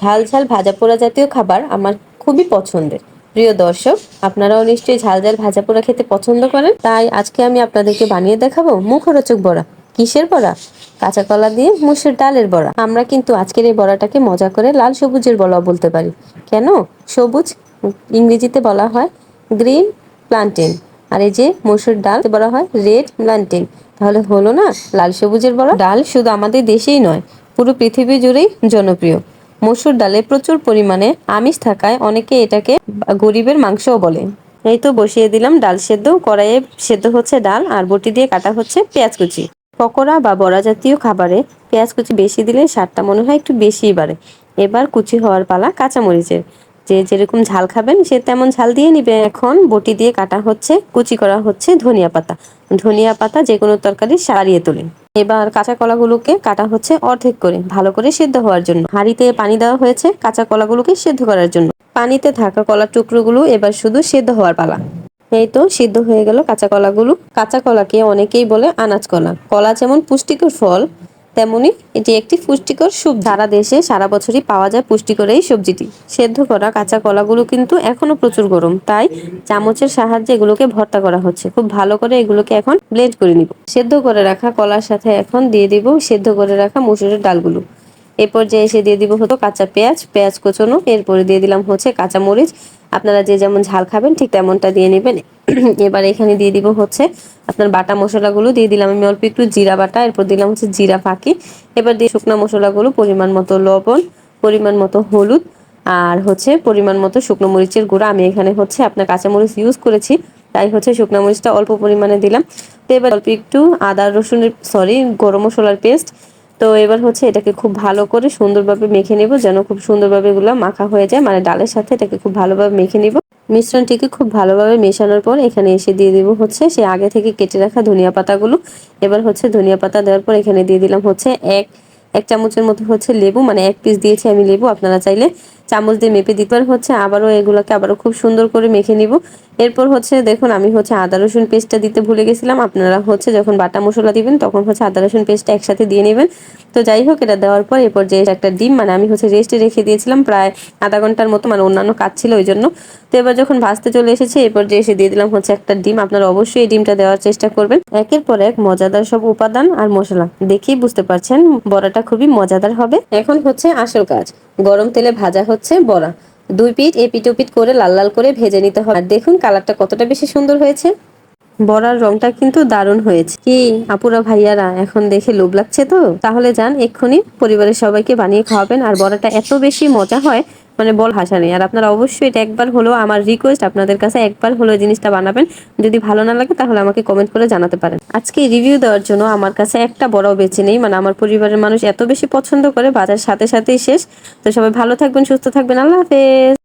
ঝাল ঝাল ভাজা পোড়া জাতীয় খাবার আমার খুবই পছন্দের। প্রিয় দর্শক, আপনারাও নিশ্চয়ই ঝাল ঝাল ভাজা পোড়া খেতে পছন্দ করেন। তাই আজকে আমি আপনাদেরকে বানিয়ে দেখাবো মুখরোচক বড়া। কিসের বড়া? কাঁচা কলা দিয়ে মুসুর ডালের বড়া। আমরা কিন্তু আজকের এই বড়াটাকে মজা করে লাল সবুজের বড়া বলতে পারি। কেন? সবুজ ইংরেজিতে বলা হয় গ্রিন প্লান্টেন, আর এই যে মসুর ডাল বলা হয় রেড প্লান্টেন। তাহলে হলো না লাল সবুজের বড়া। ডাল শুধু আমাদের দেশেই নয়, পুরো পৃথিবী জুড়েই জনপ্রিয়। মসুর ডালে প্রচুর পরিমাণে আমিষ থাকায় অনেকে এটাকে গরিবের মাংসও বলে। এই তো বসিয়ে দিলাম ডাল সেদ্ধ। কড়াইয়ে সেদ্ধ হচ্ছে ডাল, আর বটি দিয়ে কাটা হচ্ছে পেঁয়াজ কুচি। পকোড়া বা বড়া জাতীয় খাবারে পেঁয়াজ কুচি বেশি দিলে স্বাদটা মনে হয় একটু বেশিই বাড়ে। এবার কুচি হওয়ার পালা কাঁচামরিচের। যে যেরকম ঝাল খাবেন সে তেমন ঝাল দিয়ে নিবে। এখন বটি দিয়ে কাটা হচ্ছে, কুচি করা হচ্ছে ধনিয়া পাতা। ধনিয়া পাতা যে কোনো তরকারি সারিয়ে তোলে। এবার কাঁচা কলাগুলোকে কাটা হচ্ছে অর্ধেক করে, ভালো করে সেদ্ধ হওয়ার জন্য। হাঁড়িতে পানি দেওয়া হয়েছে কাঁচা কলাগুলোকে সেদ্ধ করার জন্য। পানিতে থাকা কলার টুকরোগুলো এবার শুধু সেদ্ধ হওয়ার পালা। এই তো সিদ্ধ হয়ে গেল কাঁচা কলাগুলো। কাঁচা কলাকে অনেকেই বলে আনাজ কলা। কলা যেমন পুষ্টিকর ফল, তেমনি এটি একটি পুষ্টিকর সবজি। সারা দেশে সারা বছরই পাওয়া যায় পুষ্টিকর এই সবজিটি। সেদ্ধ করা কাঁচা কলাগুলো কিন্তু এখনো প্রচুর গরম, তাই চামচের সাহায্যে এগুলোকে ভর্তা করা হচ্ছে। খুব ভালো করে এগুলোকে এখন ব্লেন্ড করে নিব। সেদ্ধ করে রাখা কলার সাথে এখন দিয়ে দিব সেদ্ধ করে রাখা মসুরের ডালগুলো। এরপর যে এসে দিয়ে দিব হতো কাঁচা পেঁয়াজ, পেঁয়াজ কোচানো। এরপরে দিয়ে দিলাম হচ্ছে কাঁচা মরিচ। আপনারা যে যেমন ঝাল খাবেন ঠিক তেমনটা দিয়ে নেবেন। এবার এখানে দিয়ে দিব হচ্ছে আপনার বাটা মশলাগুলো দিয়ে দিলাম আমি অল্প একটু জিরা বাটা, এরপর দিলাম হচ্ছে জিরা ফাঁকি। এবার দিয়ে শুকনো মশলাগুলো, পরিমাণ মতো লবণ, পরিমাণ মতো হলুদ, আর হচ্ছে পরিমাণ মতো শুকনো মরিচের গুঁড়া। আমি এখানে হচ্ছে আপনার কাঁচা মরিচ ইউজ করেছি, তাই হচ্ছে শুকনো মরিচটা অল্প পরিমাণে দিলাম। তো এবার অল্প একটু আদা রসুনের গরম মশলার পেস্ট। তো এবার হচ্ছে এটাকে খুব ভালো করে সুন্দরভাবে মেখে নেব, যেন খুব সুন্দরভাবে এগুলো মাখা হয়ে যায়, মানে ডালের সাথে এটাকে খুব ভালোভাবে মেখে নিব। মিশ্রণটিকে খুব ভালোভাবে মেশানোর পর এখানে এসে দিয়ে দিব হচ্ছে সে আগে থেকে কেটে রাখা ধনিয়া পাতাগুলো। এবার হচ্ছে ধনিয়া পাতা দেওয়ার পর এখানে দিয়ে দিলাম হচ্ছে এক এক চামচের মতো হচ্ছে লেবু, মানে এক পিস দিয়েছি আমি লেবু। আপনারা চাইলে চামচ দিয়ে মেপে দিতে পারেন। হচ্ছে আবারও এগুলোকে আবারও খুব সুন্দর করে মেখে নিব। এরপর হচ্ছে দেখুন আমি হচ্ছে আদা রসুন পেস্টটা দিতে ভুলে গেছিলাম। আপনারা হচ্ছে যখন বাটা মশলা দিবেন তখন হচ্ছে আদা রসুন পেস্টটা একসাথে দিয়ে নেবেন। তো যাই হোক, এটা দেওয়ার পর এরপর যে একটা ডিম, মানে আমি হচ্ছে রেস্টে রেখে দিয়েছিলাম প্রায় আধা ঘন্টার মতো, মানে অন্যান্য কাজ ছিল ওই জন্য। তো এবার যখন ভাজতে চলে এসেছে এরপর যে এসে দিয়ে দিলাম হচ্ছে একটা ডিম। আপনারা অবশ্যই এই ডিমটা দেওয়ার চেষ্টা করবেন। একের পর এক মজাদার সব উপাদান আর মশলা দেখেই বুঝতে পারছেন বড়াটা খুবই মজাদার হবে। এখন হচ্ছে আসল কাজ, গরম তেলে ভাজা হচ্ছে বড়া। দুই পিঠ এপিট ওপিট করে লাল লাল করে ভেজে নিতে হবে। আর দেখুন কালারটা কতটা বেশি সুন্দর হয়েছে। বড়ার রংটা কিন্তু দারুণ হয়েছে। কি আপুরা ভাইয়ারা, এখন দেখে লোভ লাগছে তো? তাহলে যান এক্ষুনি পরিবারের সবাইকে বানিয়ে খাওয়াবেন। আর বড়াটা এত বেশি মজা হয়, মানে বল ভাষা নেই। আর আপনারা অবশ্যই এটা একবার হলো, আমার রিকোয়েস্ট আপনাদের কাছে, একবার হলো জিনিসটা বানাবেন। যদি ভালো না লাগে তাহলে আমাকে কমেন্ট করে জানাতে পারেন। আজকে রিভিউ দেওয়ার জন্য আমার কাছে একটা বড়াও বেঁচে নেই, মানে আমার পরিবারের মানুষ এত বেশি পছন্দ করে বাজার সাথে সাথেই শেষ। তো সবাই ভালো থাকবেন, সুস্থ থাকবেন, আল্লাহ হাফেজ।